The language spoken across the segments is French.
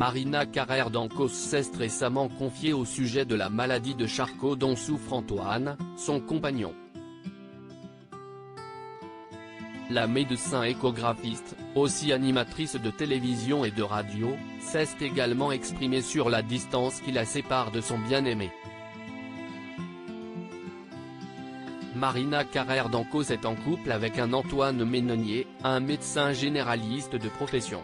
Marina Carrère d'Ancos s'est récemment confiée au sujet de la maladie de Charcot dont souffre Antoine, son compagnon. La médecin échographiste, aussi animatrice de télévision et de radio, s'est également exprimée sur la distance qui la sépare de son bien-aimé. Marina Carrère d'Ancos est en couple avec un Antoine Ménonier, un médecin généraliste de profession.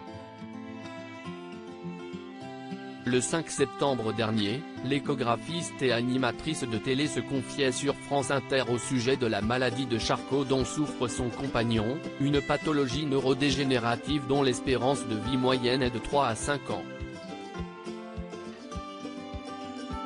Le 5 septembre dernier, l'échographiste et animatrice de télé se confiait sur France Inter au sujet de la maladie de Charcot dont souffre son compagnon, une pathologie neurodégénérative dont l'espérance de vie moyenne est de 3 à 5 ans.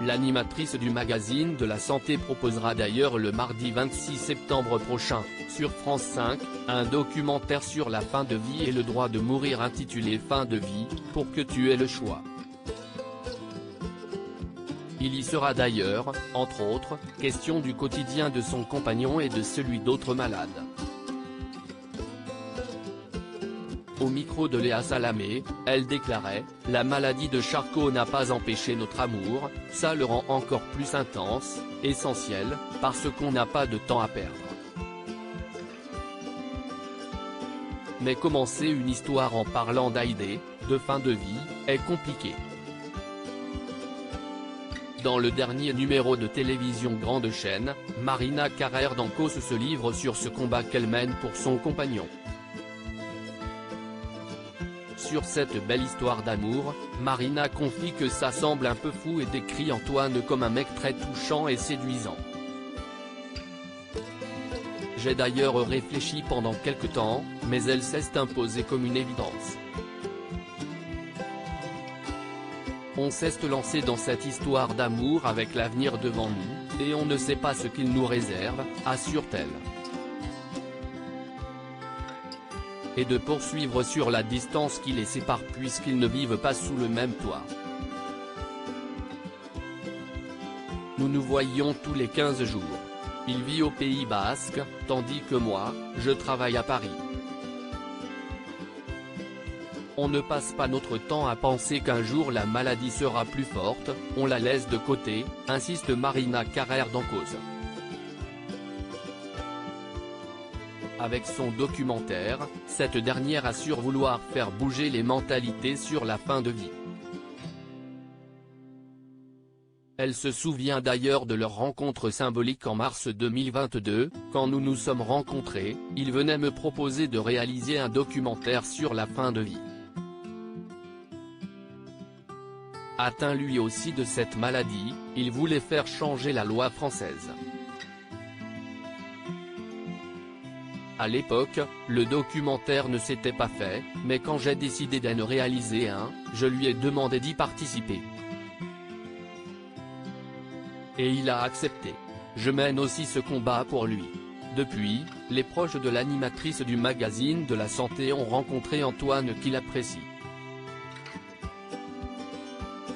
L'animatrice du magazine de la santé proposera d'ailleurs le mardi 26 septembre prochain, sur France 5, un documentaire sur la fin de vie et le droit de mourir intitulé Fin de vie, pour que tu aies le choix. Il y sera d'ailleurs, entre autres, question du quotidien de son compagnon et de celui d'autres malades. Au micro de Léa Salamé, elle déclarait « La maladie de Charcot n'a pas empêché notre amour, ça le rend encore plus intense, essentiel, parce qu'on n'a pas de temps à perdre. » Mais commencer une histoire en parlant d'AID, de fin de vie, est compliqué. Dans le dernier numéro de télévision Grande Chaîne, Marina Carrère d'Ancos se livre sur ce combat qu'elle mène pour son compagnon. Sur cette belle histoire d'amour, Marina confie que ça semble un peu fou et décrit Antoine comme un mec très touchant et séduisant. J'ai d'ailleurs réfléchi pendant quelque temps, mais elle s'est imposée comme une évidence. On s'est lancé dans cette histoire d'amour avec l'avenir devant nous, et on ne sait pas ce qu'il nous réserve, assure-t-elle. Et de poursuivre sur la distance qui les sépare puisqu'ils ne vivent pas sous le même toit. Nous nous voyons tous les 15 jours. Il vit au Pays Basque, tandis que moi, je travaille à Paris. On ne passe pas notre temps à penser qu'un jour la maladie sera plus forte, on la laisse de côté, insiste Marina Carrère d'Ancos. Avec son documentaire, cette dernière assure vouloir faire bouger les mentalités sur la fin de vie. Elle se souvient d'ailleurs de leur rencontre symbolique en mars 2022, quand nous nous sommes rencontrés, il venait me proposer de réaliser un documentaire sur la fin de vie. Atteint lui aussi de cette maladie, il voulait faire changer la loi française. À l'époque, le documentaire ne s'était pas fait, mais quand j'ai décidé d'en réaliser un, je lui ai demandé d'y participer. Et il a accepté. Je mène aussi ce combat pour lui. Depuis, les proches de l'animatrice du magazine de la santé ont rencontré Antoine qui l'apprécie.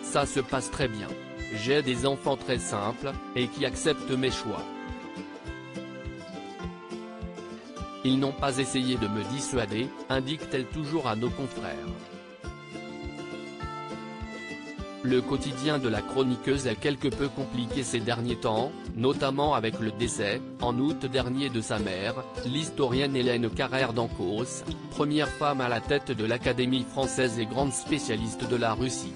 Ça se passe très bien. J'ai des enfants très simples, et qui acceptent mes choix. Ils n'ont pas essayé de me dissuader, indique-t-elle toujours à nos confrères. Le quotidien de la chroniqueuse est quelque peu compliqué ces derniers temps, notamment avec le décès, en août dernier de sa mère, l'historienne Hélène Carrère d'Ancos, première femme à la tête de l'Académie française et grande spécialiste de la Russie.